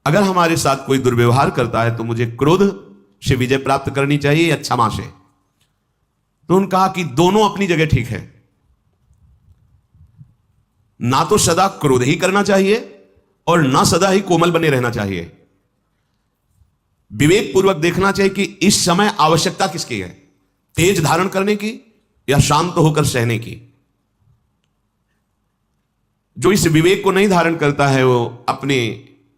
अगर हमारे साथ कोई दुर्व्यवहार करता है तो मुझे क्रोध से विजय प्राप्त करनी चाहिए या क्षमा से? तो उन्होंने कहा कि दोनों अपनी जगह ठीक है। ना तो सदा क्रोध ही करना चाहिए और ना सदा ही कोमल बने रहना चाहिए। विवेक पूर्वक देखना चाहिए कि इस समय आवश्यकता किसकी है, तेज धारण करने की या शांत होकर सहने की। जो इस विवेक को नहीं धारण करता है वो अपने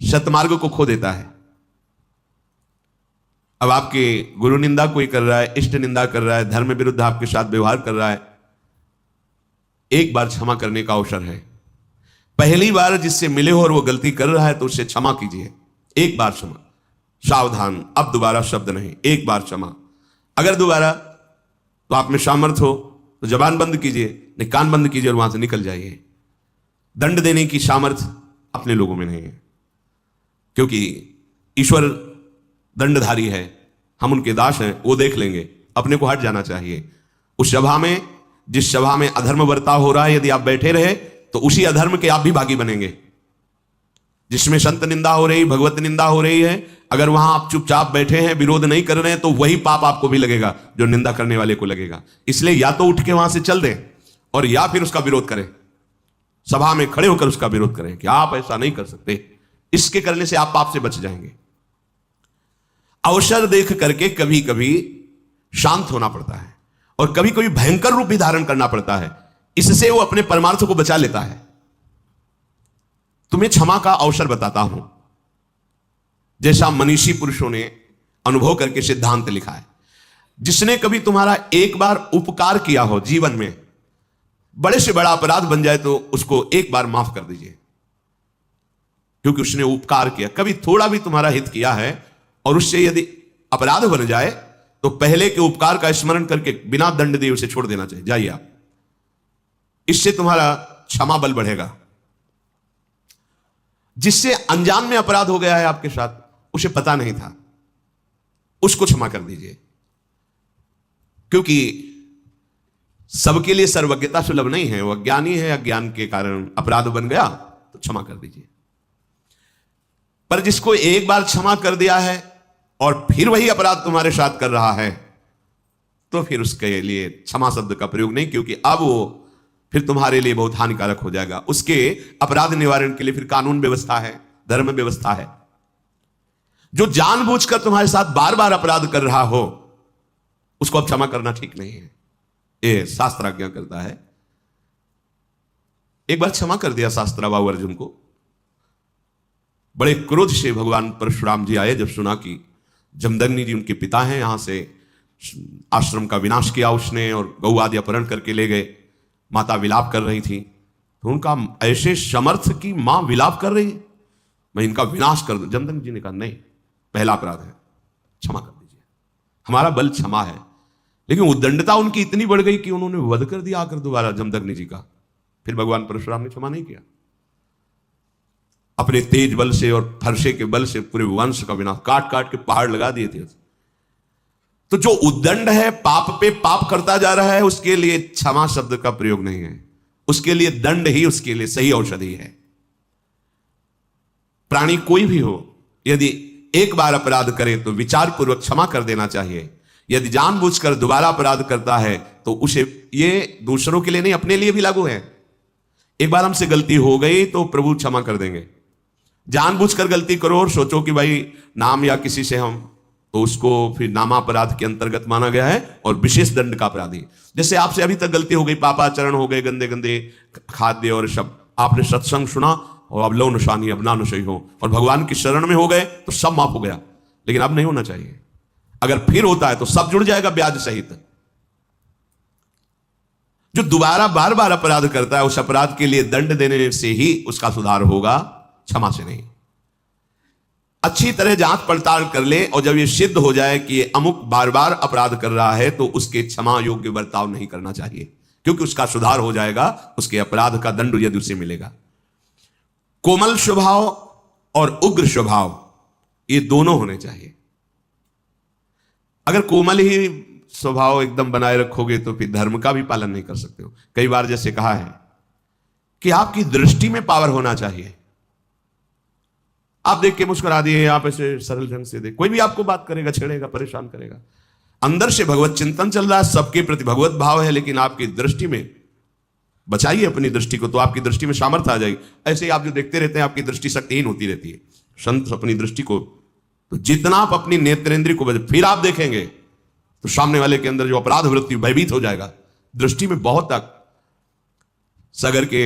सतमार्ग को खो देता है। अब आपके गुरु निंदा कोई कर रहा है, इष्ट निंदा कर रहा है, धर्म विरुद्ध आपके साथ व्यवहार कर रहा है, एक बार क्षमा करने का अवसर है। पहली बार जिससे मिले हो और वो गलती कर रहा है तो उससे क्षमा कीजिए। एक बार क्षमा, सावधान, अब दोबारा शब्द नहीं, एक बार क्षमा। अगर दोबारा तो आप में सामर्थ्य हो तो जबान बंद कीजिए, नहीं कान बंद कीजिए और वहां से निकल जाइए। दंड देने की सामर्थ्य अपने लोगों में नहीं है, क्योंकि ईश्वर दंडधारी है, हम उनके दास हैं, वो देख लेंगे। अपने को हट जाना चाहिए। उस सभा में, जिस सभा में अधर्म बर्ताव हो रहा है, यदि आप बैठे रहे तो उसी अधर्म के आप भी भागी बनेंगे। जिसमें संत निंदा हो रही, भगवत निंदा हो रही है, अगर वहां आप चुपचाप बैठे हैं, विरोध नहीं कर रहे हैं, तो वही पाप आपको भी लगेगा जो निंदा करने वाले को लगेगा। इसलिए या तो उठ के वहां से चल दें और या फिर उसका विरोध करें, सभा में खड़े होकर उसका विरोध करें कि आप ऐसा नहीं कर सकते। इसके करने से आप पाप से बच जाएंगे। अवसर देख करके कभी कभी शांत होना पड़ता है और कभी कभी भयंकर रूप भी धारण करना पड़ता है। इससे वो अपने परमार्थ को बचा लेता है। तुम्हें क्षमा का अवसर बताता हूं, जैसा मनीषी पुरुषों ने अनुभव करके सिद्धांत लिखा है। जिसने कभी तुम्हारा एक बार उपकार किया हो जीवन में, बड़े से बड़ा अपराध बन जाए तो उसको एक बार माफ कर दीजिए, क्योंकि उसने उपकार किया। कभी थोड़ा भी तुम्हारा हित किया है और उससे यदि अपराध बन जाए तो पहले के उपकार का स्मरण करके बिना दंड दिए उसे छोड़ देना चाहिए। जाइए आप, इससे तुम्हारा क्षमा बल बढ़ेगा। जिससे अनजान में अपराध हो गया है आपके साथ, उसे पता नहीं था, उसको क्षमा कर दीजिए, क्योंकि सबके लिए सर्वज्ञता सुलभ नहीं है। वो अज्ञानी है, अज्ञान के कारण अपराध बन गया तो क्षमा कर दीजिए। पर जिसको एक बार क्षमा कर दिया है और फिर वही अपराध तुम्हारे साथ कर रहा है, तो फिर उसके लिए क्षमा शब्द का प्रयोग नहीं, क्योंकि अब वो फिर तुम्हारे लिए बहुत हानिकारक हो जाएगा। उसके अपराध निवारण के लिए फिर कानून व्यवस्था है, धर्म व्यवस्था है। जो जानबूझकर तुम्हारे साथ बार बार अपराध कर रहा हो, उसको अब क्षमा करना ठीक नहीं है, ये शास्त्र आज्ञा करता है। एक बार क्षमा कर दिया शास्त्राबाहु अर्जुन को। बड़े क्रोध से भगवान परशुराम जी आए, जब सुना कि जमदग्नि जी उनके पिता हैं, यहां से आश्रम का विनाश किया उसने और गौ आदि अपहरण करके ले गए। माता विलाप कर रही थी, तो उनका ऐसे समर्थ की मां विलाप कर रही है, मैं इनका विनाश कर दूं। जमदग्नि जी ने कहा नहीं, पहला अपराध है, क्षमा कर दीजिए, हमारा बल क्षमा है। लेकिन उद्दंडता उनकी इतनी बढ़ गई कि उन्होंने वध कर दिया आकर दोबारा जमदग्नि जी का। फिर भगवान परशुराम ने क्षमा नहीं किया, अपने तेज बल से और फरसे के बल से पूरे वंश का विनाश, काट काट के पहाड़ लगा दिए थे। तो जो उद्दंड है, पाप पे पाप करता जा रहा है, उसके लिए क्षमा शब्द का प्रयोग नहीं है, उसके लिए दंड ही उसके लिए सही औषधि है। प्राणी कोई भी हो, यदि एक बार अपराध करे तो विचार पूर्वक क्षमा कर देना चाहिए। यदि जानबूझकर दोबारा अपराध करता है तो उसे, ये दूसरों के लिए नहीं अपने लिए भी लागू है। एक बार हमसे गलती हो गई तो प्रभु क्षमा कर देंगे। जानबूझकर गलती करो और सोचो कि भाई नाम या किसी से हम, तो उसको फिर नामापराध के अंतर्गत माना गया है और विशेष दंड का अपराधी। जैसे आपसे अभी तक गलती हो गई, पापाचरण हो गए, गंदे गंदे खाद्य और सब, आपने सत्संग सुना और अब लो निशानी अब ना नशई हो और भगवान की शरण में हो गए तो सब माफ हो गया। लेकिन अब नहीं होना चाहिए। अगर फिर होता है तो सब जुड़ जाएगा ब्याज सहित। जो दोबारा बार बार अपराध करता है, उस अपराध के लिए दंड देने से ही उसका सुधार होगा, क्षमा से नहीं। अच्छी तरह जांच पड़ताल कर ले और जब ये सिद्ध हो जाए कि ये अमुक बार बार अपराध कर रहा है, तो उसके क्षमा योग्य बर्ताव नहीं करना चाहिए, क्योंकि उसका सुधार हो जाएगा, उसके अपराध का दंड यदि उसे मिलेगा। कोमल स्वभाव और उग्र स्वभाव, ये दोनों होने चाहिए। अगर कोमल ही स्वभाव एकदम बनाए रखोगे तो फिर धर्म का भी पालन नहीं कर सकते हो। कई बार जैसे कहा है कि आपकी दृष्टि में पावर होना चाहिए, आप देख के मुस्कुरा दिए, आप ऐसे सरल ढंग से देख, कोई भी आपको बात करेगा, छेड़ेगा, परेशान करेगा। अंदर से भगवत चिंतन चल रहा है, सबके प्रति भगवत भाव है, लेकिन आपकी दृष्टि में, बचाइए अपनी दृष्टि को, तो आपकी दृष्टि में सामर्थ्य आ जाएगी। ऐसे ही आप जो देखते रहते हैं, आपकी दृष्टि शक्तिहीन होती रहती है। संत अपनी दृष्टि को, तो जितना आप अपनी नेत्रेंद्रिय को फिर आप देखेंगे तो सामने वाले के अंदर जो अपराध वृत्ति भयभीत हो जाएगा। दृष्टि में बहुत तक सगर के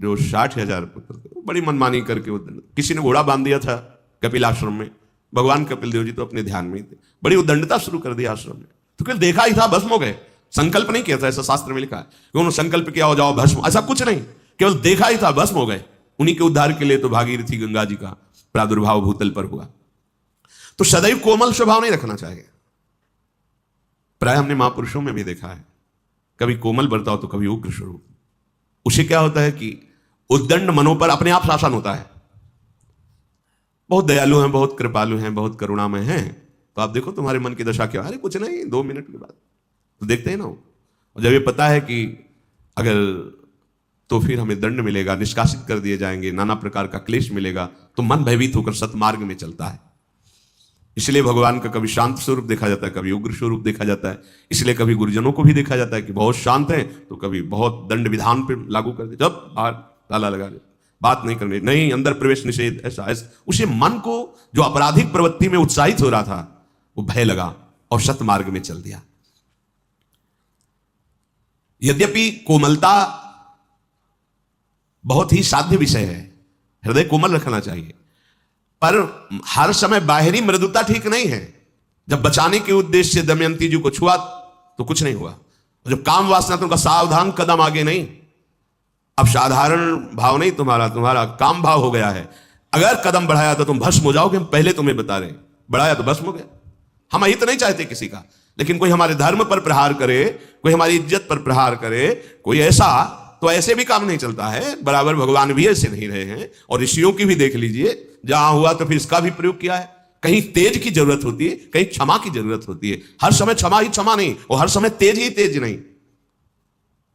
जो 60,000 पुत्र थे, बड़ी मनमानी करके किसी ने घोड़ा बांध दिया था कपिल आश्रम में, भगवान कपिल देव जी तो अपने ध्यान में ही थे, बड़ी उद्दंडता शुरू कर दी आश्रम में। तो केवल देखा ही था, भस्म हो गए। संकल्प नहीं किया था, ऐसा शास्त्र में लिखा है कि उन्होंने संकल्प किया हो जाओ भस्म, ऐसा कुछ नहीं, केवल देखा ही था, भस्म हो गए। उन्हीं के उद्धार के लिए तो भागीरथी गंगा जी का प्रादुर्भाव भूतल पर हुआ। तो सदैव कोमल स्वभाव नहीं रखना चाहिए। प्राय हमने महापुरुषों में भी देखा है, कभी कोमल बर्ताव तो कभी उग्र स्वरूप। उसे क्या होता है कि उद्दंड मनों पर अपने आप शासन होता है। बहुत दयालु हैं, बहुत कृपालु हैं, बहुत करुणामय हैं, तो आप देखो तुम्हारे मन की दशा क्या, अरे कुछ नहीं, 2 मिनट के बाद तो देखते हैं ना। और जब ये पता है कि अगर तो फिर हमें दंड मिलेगा, निष्कासित कर दिए जाएंगे, नाना प्रकार का क्लेश मिलेगा, तो मन भयभीत होकर सतमार्ग में चलता है। इसलिए भगवान का कभी शांत स्वरूप देखा जाता है, कभी उग्र स्वरूप देखा जाता है। इसलिए कभी गुरुजनों को भी देखा जाता है कि बहुत शांत है, तो कभी बहुत दंड विधान पे लागू कर दे, जब बाहर ताला लगा दे, बात नहीं करनी, नहीं अंदर प्रवेश निषेध, ऐसा। उसे मन को जो आपराधिक प्रवृत्ति में उत्साहित हो रहा था, वो भय लगा और सतमार्ग में चल दिया। यद्यपि कोमलता बहुत ही साध्य विषय है, हृदय कोमल रखना चाहिए, पर हर समय बाहरी मृदुता ठीक नहीं है। जब बचाने के उद्देश्य से दमयंती जी को छुआ तो कुछ नहीं हुआ, जब काम वासना तो उनका सावधान कदम आगे नहीं। अब साधारण भाव नहीं तुम्हारा काम भाव हो गया है। अगर कदम बढ़ाया तो तुम भस्म हो जाओगे, हम पहले तुम्हें बता रहे हैं, बढ़ाया तो भस्म हो गया। हम हित नहीं चाहते किसी का, लेकिन कोई हमारे धर्म पर प्रहार करे, कोई हमारी इज्जत पर प्रहार करे, कोई ऐसा, तो ऐसे भी काम नहीं चलता है। बराबर भगवान भी ऐसे नहीं रहे हैं, और ऋषियों की भी देख लीजिए, जहां हुआ तो फिर इसका भी प्रयोग किया है। कहीं तेज की जरूरत होती है, कहीं क्षमा की जरूरत होती है। हर समय क्षमा ही क्षमा नहीं, और हर समय तेज ही तेज नहीं।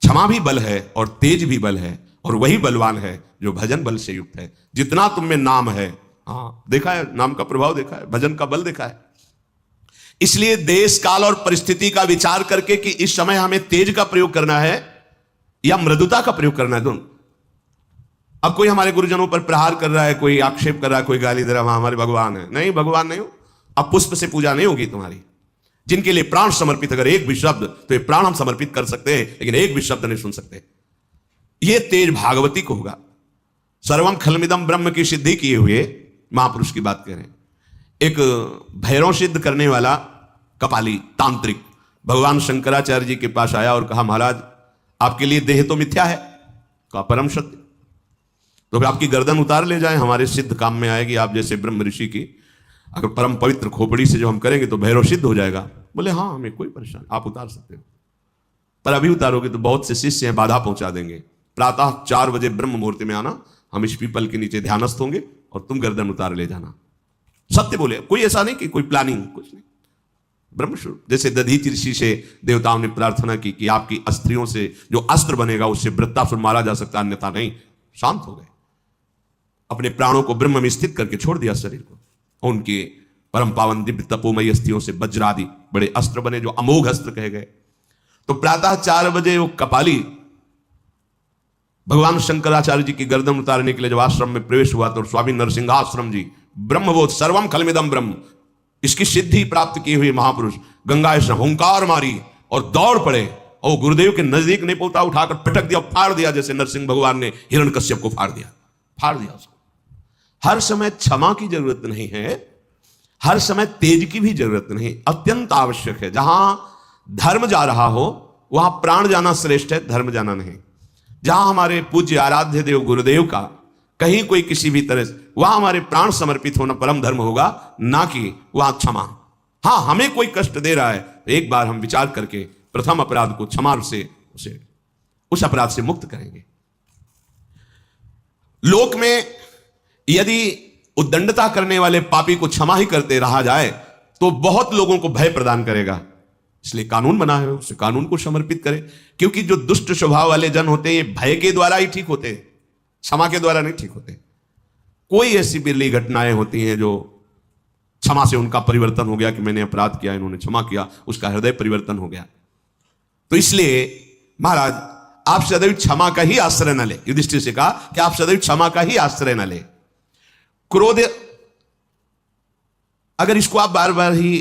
क्षमा भी बल है और तेज भी बल है, और वही बलवान है जो भजन बल से युक्त है। जितना तुम में नाम है, हाँ देखा है, नाम का प्रभाव देखा है, भजन का बल देखा है। इसलिए देश काल और परिस्थिति का विचार करके कि इस समय हमें तेज का प्रयोग करना है या मृदुता का प्रयोग करना है, दोनों। अब कोई हमारे गुरुजनों पर प्रहार कर रहा है, कोई आक्षेप कर रहा है, कोई गाली दे रहा है, वहां हमारे भगवान है, नहीं भगवान नहीं हो। अब पुष्प से पूजा नहीं होगी तुम्हारी। जिनके लिए प्राण समर्पित, अगर एक भी शब्द, तो ये प्राण हम समर्पित कर सकते हैं, लेकिन एक भी शब्द नहीं सुन सकते। ये तेज भागवती को होगा। सर्वम खलमिदम ब्रह्म की सिद्धि किए हुए महापुरुष की बात करें, एक भैरव सिद्ध करने वाला कपाली तांत्रिक भगवान शंकराचार्य जी के पास आया और कहा, महाराज आपके लिए देह तो मिथ्या है, कहा परम सत्य, तो फिर आपकी गर्दन उतार ले जाए, हमारे सिद्ध काम में आएगी। आप जैसे ब्रह्म ऋषि की अगर परम पवित्र खोपड़ी से जो हम करेंगे तो भैरव सिद्ध हो जाएगा। बोले हाँ, हमें कोई परेशानी, आप उतार सकते हो, पर अभी उतारोगे तो बहुत से शिष्य हैं, बाधा पहुंचा देंगे। प्रातः 4 बजे ब्रह्म मुहूर्त में आना, हम इस पीपल के नीचे ध्यानस्थ होंगे और तुम गर्दन उतार ले जाना। सत्य बोले, कोई ऐसा नहीं कि कोई प्लानिंग, कुछ नहीं। ब्रह्मस्वरूप, जैसे दधीचि ऋषि से देवताओं ने प्रार्थना की कि आपकी अस्त्रियों से जो अस्त्र बनेगा उससे वृत्तासुर मारा जा सकता, अन्यथा नहीं। शांत हो गए, अपने प्राणों को ब्रह्म में स्थित करके छोड़ दिया शरीर को। उनके परम पावन दिव्य तपोमयी अस्थियों से वज्रादि बड़े अस्त्र बने, जो अमोघ अस्त्र कहे गए। तो प्रातः 4 बजे वो कपाली भगवान शंकराचार्य जी की गर्दन उतारने के लिए जब आश्रम में प्रवेश हुआ, तो स्वामी नरसिंहाश्रम जी ब्रह्मबोध सर्वम खलमिदम ब्रह्म, इसकी सिद्धि प्राप्त की हुई महापुरुष गंगा से हुंकार मारी और दौड़ पड़े, और गुरुदेव के नजदीक नहीं पहुंचा, उठाकर पटक दिया, फाड़ दिया, जैसे नरसिंह भगवान ने हिरण्यकश्यप को फाड़ दिया उसको। हर समय क्षमा की जरूरत नहीं है, हर समय तेज की भी जरूरत नहीं, अत्यंत आवश्यक है। जहां धर्म जा रहा हो वहां प्राण जाना श्रेष्ठ है, धर्म जाना नहीं। जहां हमारे पूज्य आराध्य देव गुरुदेव का कहीं कोई किसी भी तरह से, वहां हमारे प्राण समर्पित होना परम धर्म होगा, ना कि वहां क्षमा। हां, हमें कोई कष्ट दे रहा है तो एक बार हम विचार करके प्रथम अपराध को क्षमा से उसे उस अपराध से मुक्त करेंगे। लोक में यदि उद्दंडता करने वाले पापी को क्षमा ही करते रहा जाए तो बहुत लोगों को भय प्रदान करेगा। इसलिए कानून बना है, उसे कानून को समर्पित करें, क्योंकि जो दुष्ट स्वभाव वाले जन होते हैं ये भय के द्वारा ही ठीक होते हैं, क्षमा के द्वारा नहीं ठीक होते। कोई ऐसी बिरली घटनाएं होती हैं जो क्षमा से उनका परिवर्तन हो गया कि मैंने अपराध किया, इन्होंने क्षमा किया, उसका हृदय परिवर्तन हो गया। तो इसलिए महाराज आप सदैव क्षमा का ही आश्रय न ले। युधिष्ठिर से कहा कि आप सदैव क्षमा का ही आश्रय न ले। क्रोध, अगर इसको आप बार बार ही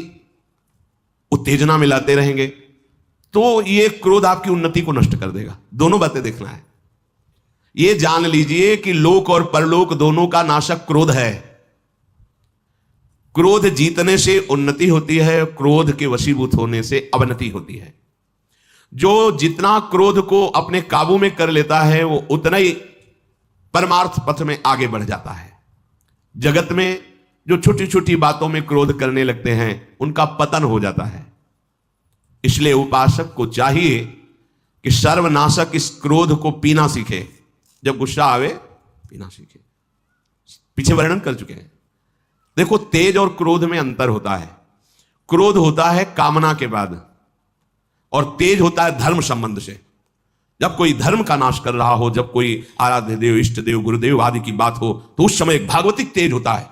उत्तेजना में लाते रहेंगे तो ये क्रोध आपकी उन्नति को नष्ट कर देगा। दोनों बातें देखना है। ये जान लीजिए कि लोक और परलोक दोनों का नाशक क्रोध है। क्रोध जीतने से उन्नति होती है, क्रोध के वशीभूत होने से अवनति होती है। जो जितना क्रोध को अपने काबू में कर लेता है वो उतना ही परमार्थ पथ में आगे बढ़ जाता है। जगत में जो छोटी छोटी बातों में क्रोध करने लगते हैं उनका पतन हो जाता है। इसलिए उपासक को चाहिए कि सर्वनाशक इस क्रोध को पीना सीखे। जब गुस्सा आवे पीना सीखे। पीछे वर्णन कर चुके हैं। देखो, तेज और क्रोध में अंतर होता है। क्रोध होता है कामना के बाद और तेज होता है धर्म संबंध से। जब कोई धर्म का नाश कर रहा हो, जब कोई आराध्य देव, इष्ट देव, गुरुदेव आदि की बात हो तो उस समय एक भागवतिक तेज होता है।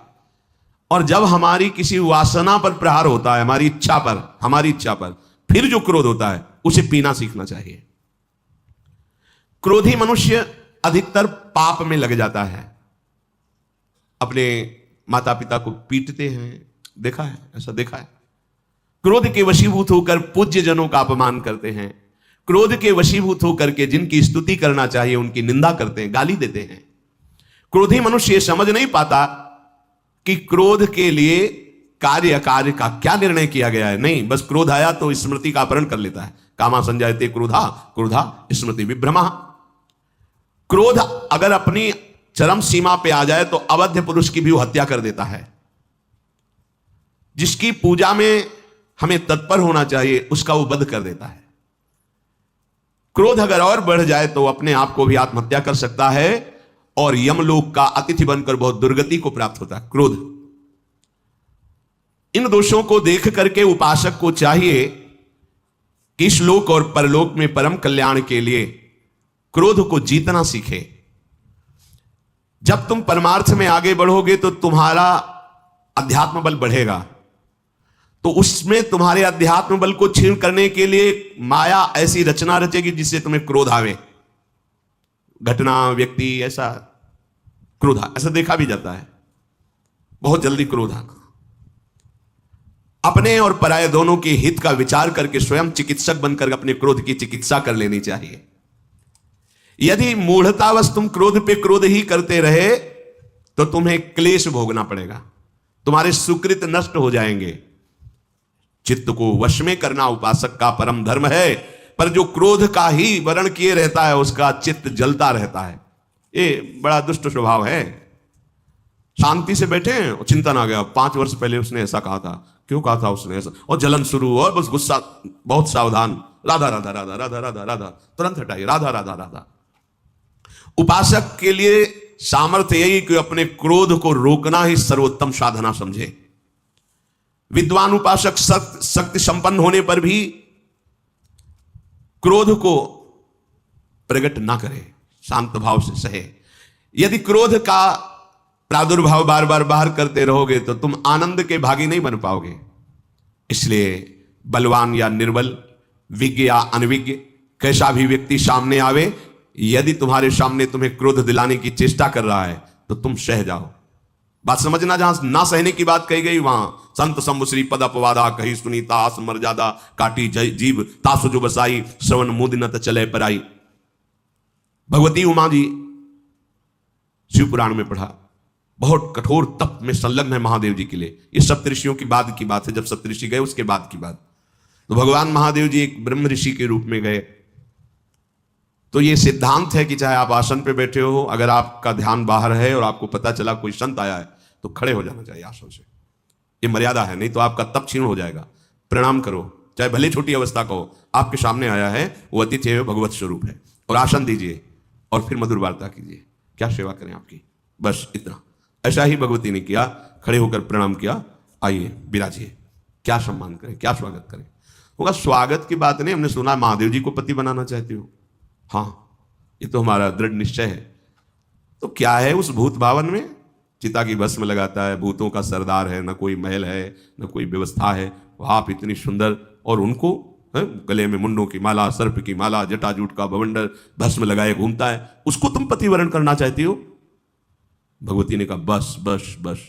और जब हमारी किसी वासना पर प्रहार होता है, हमारी इच्छा पर फिर जो क्रोध होता है उसे पीना सीखना चाहिए। क्रोधी मनुष्य अधिकतर पाप में लग जाता है। अपने माता पिता को पीटते हैं, देखा है, ऐसा देखा है। क्रोध के वशीभूत होकर पूज्य जनों का अपमान करते हैं। क्रोध के वशीभूत होकर के जिनकी स्तुति करना चाहिए उनकी निंदा करते हैं, गाली देते हैं। क्रोधी मनुष्य ये समझ नहीं पाता कि क्रोध के लिए कार्य अकार्य का क्या निर्णय किया गया है। नहीं, बस क्रोध आया तो स्मृति का अपहरण कर लेता है। कामा संजायते क्रोधा, क्रोधा स्मृति विभ्रमा। क्रोध अगर अपनी चरम सीमा पे आ जाए तो अवध्य पुरुष की भी वो हत्या कर देता है। जिसकी पूजा में हमें तत्पर होना चाहिए उसका वो वध कर देता है। क्रोध अगर और बढ़ जाए तो अपने आप को भी आत्महत्या कर सकता है और यमलोक का अतिथि बनकर बहुत दुर्गति को प्राप्त होता है। क्रोध, इन दोषों को देख करके उपासक को चाहिए कि इस लोक और परलोक में परम कल्याण के लिए क्रोध को जीतना सीखे। जब तुम परमार्थ में आगे बढ़ोगे तो तुम्हारा अध्यात्म बल बढ़ेगा। तो उसमें तुम्हारे अध्यात्म बल को छीन करने के लिए माया ऐसी रचना रचेगी जिससे तुम्हें क्रोध आवे। घटना, व्यक्ति, ऐसा क्रोध, ऐसा देखा भी जाता है। बहुत जल्दी क्रोध आना। अपने और पराये दोनों के हित का विचार करके स्वयं चिकित्सक बनकर अपने क्रोध की चिकित्सा कर लेनी चाहिए। यदि मूढ़तावश तुम क्रोध पे क्रोध ही करते रहे तो तुम्हें क्लेश भोगना पड़ेगा, तुम्हारे सुकृत नष्ट हो जाएंगे। चित्त को वश में करना उपासक का परम धर्म है, पर जो क्रोध का ही वर्ण किए रहता है उसका चित्त जलता रहता है। ये बड़ा दुष्ट स्वभाव है। शांति से बैठे हैं और चिंतन आ गया, 5 वर्ष पहले उसने ऐसा कहा था, क्यों कहा था उसने ऐसा, और जलन शुरू और बस गुस्सा, बहुत सावधान, राधा राधा राधा राधा राधा राधा, तुरंत हटाइए, राधा राधा राधा। उपासक के लिए सामर्थ्य यही कि अपने क्रोध को रोकना ही सर्वोत्तम साधना समझे। विद्वान उपासक शक्ति संपन्न होने पर भी क्रोध को प्रकट ना करे, शांत भाव से सहे। यदि क्रोध का प्रादुर्भाव बार बार बाहर करते रहोगे तो तुम आनंद के भागी नहीं बन पाओगे। इसलिए बलवान या निर्बल, विज्ञ या अनविज्ञ, कैसा भी व्यक्ति सामने आवे, यदि तुम्हारे सामने तुम्हें क्रोध दिलाने की चेष्टा कर रहा है तो तुम सह जाओ। बात समझना, जहां ना सहने की बात कही गई वहां संत शंभु श्री पद अपवादा कही सुनीता आस मर्यादा काटी जीव तासु जो बसाई श्रवण मुदिनत चले पराई। भगवती उमा जी शिव पुराण में पढ़ा, बहुत कठोर तप में संलग्न है महादेव जी के लिए। ये सप्तऋषियों की बाद की बात है, जब सप्तऋषि गए उसके बाद की बात। तो भगवान महादेव जी एक ब्रह्म ऋषि के रूप में गए। तो ये सिद्धांत है कि चाहे आप आसन पे बैठे हो, अगर आपका ध्यान बाहर है और आपको पता चला कोई संत आया है तो खड़े हो जाना चाहिए आसन से। ये मर्यादा है, नहीं तो आपका तप क्षीण हो जाएगा। प्रणाम करो, चाहे भले छोटी अवस्था का हो, आपके सामने आया है, वो अतिथि है, भगवत स्वरूप है, और आसन दीजिए और फिर मधुर वार्ता कीजिए। क्या सेवा करें आपकी, बस इतना। ऐसा ही भगवती ने किया, खड़े होकर प्रणाम किया, आइए विराजिए। क्या सम्मान करें, क्या स्वागत करें? होगा स्वागत की बात नहीं, हमने सुना महादेव जी को पति बनाना चाहते हो। हाँ, ये तो हमारा दृढ़ निश्चय है। तो क्या है उस भूत भावन में? चिता की भस्म लगाता है, भूतों का सरदार है, न कोई महल है न कोई व्यवस्था है, आप इतनी सुंदर, और उनको गले में मुंडों की माला, सर्प की माला, जटाजूट का बवंडर भस्म लगाए घूमता है, उसको तुम पतिवरण करना चाहती हो? भगवती ने कहा बस बस बस।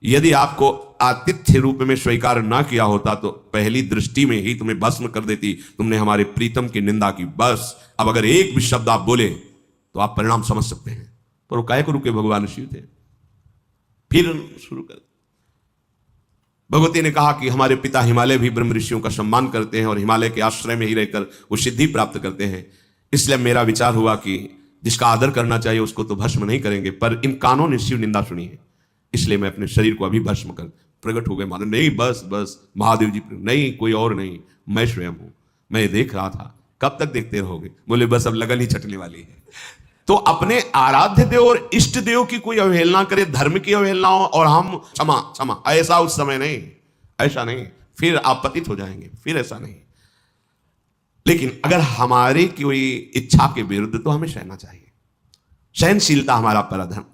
यदि आपको आतिथ्य रूप में स्वीकार ना किया होता तो पहली दृष्टि में ही तुम्हें भस्म कर देती। तुमने हमारे प्रीतम की निंदा की, बस अब अगर एक भी शब्द आप बोले तो आप परिणाम समझ सकते हैं। पर वो काहे को रुके, भगवान शिव थे। फिर शुरू कर, भगवती ने कहा कि हमारे पिता हिमालय भी ब्रह्म ऋषियों का सम्मान करते हैं और हिमालय के आश्रय में ही रहकर वो सिद्धि प्राप्त करते हैं। इसलिए मेरा विचार हुआ कि जिसका आदर करना चाहिए उसको तो भस्म नहीं करेंगे, पर इन कानों ने शिव निंदा सुनी है, इसलिए मैं अपने शरीर को अभी भस्म कर। प्रकट हो गए महादेव, नहीं बस बस महादेव जी, नहीं कोई और नहीं, मैं स्वयं हूं। मैं देख रहा था, कब तक देखते रहोगे? बोले बस अब लगन ही छटने वाली है। तो अपने आराध्य देव और इष्ट देव की कोई अवहेलना करे, धर्म की अवहेलना हो, और हम क्षमा क्षमा, ऐसा उस समय नहीं, ऐसा नहीं, फिर आप पतित हो जाएंगे, फिर ऐसा नहीं। लेकिन अगर हमारी कोई इच्छा के विरुद्ध तो हमें सहना चाहिए। सहनशीलता हमारा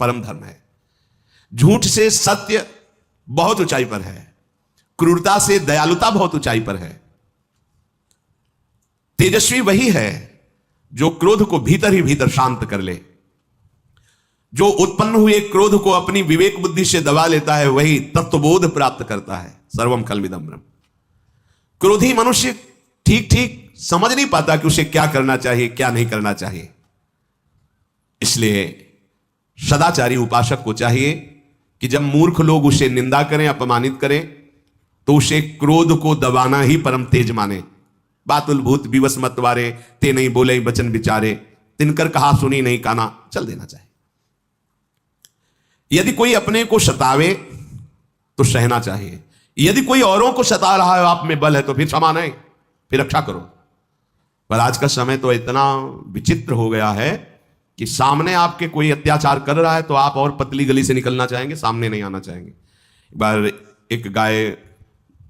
परम धर्म है। झूठ से सत्य बहुत ऊंचाई पर है, क्रूरता से दयालुता बहुत ऊंचाई पर है। तेजस्वी वही है जो क्रोध को भीतर ही भीतर शांत कर ले। जो उत्पन्न हुए क्रोध को अपनी विवेक बुद्धि से दबा लेता है वही तत्वबोध प्राप्त करता है। सर्वम खल्विदम ब्रह्म। क्रोधी मनुष्य ठीक ठीक समझ नहीं पाता कि उसे क्या करना चाहिए, क्या नहीं करना चाहिए। इसलिए सदाचारी उपासक को चाहिए कि जब मूर्ख लोग उसे निंदा करें, अपमानित करें, तो उसे क्रोध को दबाना ही परम तेज माने। बातुल भूत विवश मत वारे, ते नहीं बोले बचन विचारे, तिनकर कहा सुनी नहीं काना, चल देना चाहिए। यदि कोई अपने को सतावे तो सहना चाहिए। यदि कोई औरों को सता रहा है, आप में बल है, तो फिर क्षमा नहीं, फिर रक्षा करो। पर आज का समय तो इतना विचित्र हो गया है कि सामने आपके कोई अत्याचार कर रहा है तो आप और पतली गली से निकलना चाहेंगे, सामने नहीं आना चाहेंगे। एक बार एक गाय,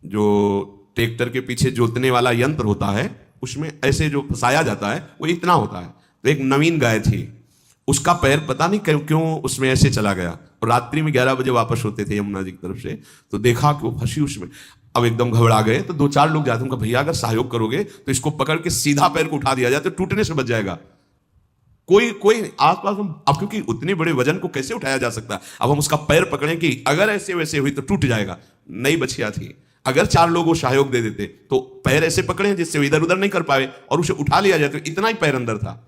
जो ट्रैक्टर के पीछे जोतने वाला यंत्र होता है, उसमें ऐसे जो फंसाया जाता है वो इतना होता है, तो एक नवीन गाय थी, उसका पैर पता नहीं क्यों उसमें ऐसे चला गया, और रात्रि में 11 बजे वापस होते थे यमुना जी की तरफ से, तो देखा कि वो फंसी उसमें। अब एकदम घबरा गए, तो 2-4 लोग जाते, उनका भैया अगर सहयोग करोगे तो इसको पकड़ के सीधा पैर को उठा दिया जाए तो टूटने से बच जाएगा। कोई आसपास, अब क्योंकि उतने बड़े वजन को कैसे उठाया जा सकता है, अब हम उसका पैर पकड़ें कि अगर ऐसे वैसे हुई तो टूट जाएगा। नई बछिया थी, अगर 4 लोग वो सहयोग दे देते तो पैर ऐसे पकड़े जिससे इधर उधर नहीं कर पाए और उसे उठा लिया जाए, तो इतना ही पैर अंदर था।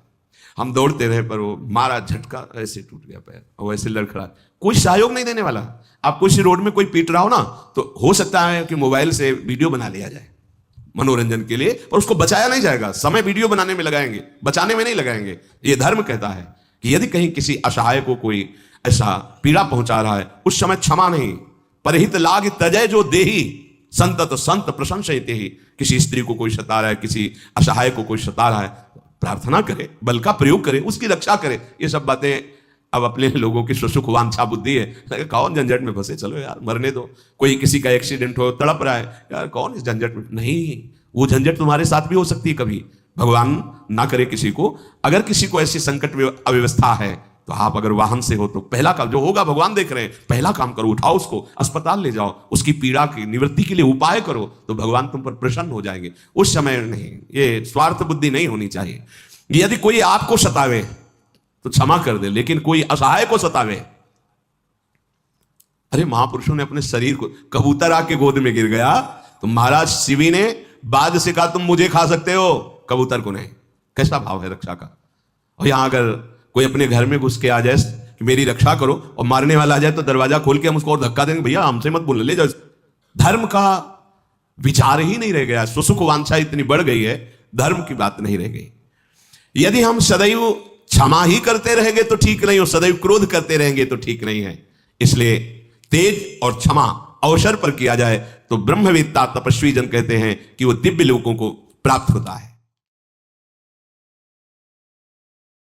हम दौड़ते रहे पर वो मारा झटका, ऐसे टूट गया पैर और ऐसे लड़खड़ा। कोई सहयोग नहीं देने वाला। आप किसी रोड में कोई पीट रहा हो ना, तो हो सकता है कि मोबाइल से वीडियो बना लिया जाए मनोरंजन के लिए, पर उसको बचाया नहीं जाएगा। समय वीडियो बनाने में लगाएंगे, बचाने में नहीं लगाएंगे। ये धर्म कहता है कि यदि कहीं किसी असहाय को कोई ऐसा पीड़ा पहुंचा रहा है, उस समय क्षमा नहीं, परहित लाग तजय जो देही संतत संत प्रशंसयते ही। किसी स्त्री को कोई सता रहा है, किसी असहाय को कोई सता रहा है, प्रार्थना करे, बल का प्रयोग करे, उसकी रक्षा करे। ये सब बातें अब अपने लोगों की सुसुख वांछा बुद्धि है। कौन झंझट में फंसे, चलो यार मरने दो। कोई किसी का एक्सीडेंट हो, तड़प रहा है, यार कौन इस झंझट में। नहीं, वो झंझट तुम्हारे साथ भी हो सकती है कभी। भगवान ना करे किसी को। अगर किसी को ऐसी संकट अव्यवस्था है तो आप अगर वाहन से हो तो पहला काम जो होगा, भगवान देख रहे हैं, पहला काम करो, उठाओ उसको, अस्पताल ले जाओ, उसकी पीड़ा की निवृत्ति के लिए उपाय करो, तो भगवान तुम पर प्रसन्न हो जाएंगे। उस समय नहीं, ये स्वार्थ बुद्धि नहीं होनी चाहिए। यदि कोई आपको सतावे तो क्षमा कर दे, लेकिन कोई असहाय को सतावे, अरे महापुरुषों ने अपने शरीर को, कबूतर आके गोद में गिर गया तो महाराज शिवी ने बाद से कहा तुम मुझे खा सकते हो, कबूतर को नहीं। कैसा भाव है रक्षा का। और यहां अगर कोई अपने घर में घुस के आ जाए कि मेरी रक्षा करो, और मारने वाला आ जाए तो दरवाजा खोल के हम उसको और धक्का देंगे, भैया हमसे मत बोलने, ले जाओ। धर्म का विचार ही नहीं रह गया। सुसुख वांछा इतनी बढ़ गई है, धर्म की बात नहीं रह गई। यदि हम सदैव क्षमा ही करते रहेंगे तो ठीक नहीं, और सदैव क्रोध करते रहेंगे तो ठीक नहीं है। इसलिए तेज और क्षमा अवसर पर किया जाए तो ब्रह्मवेत्ता तपस्वी जन कहते हैं कि वो दिव्य लोकों को प्राप्त होता है।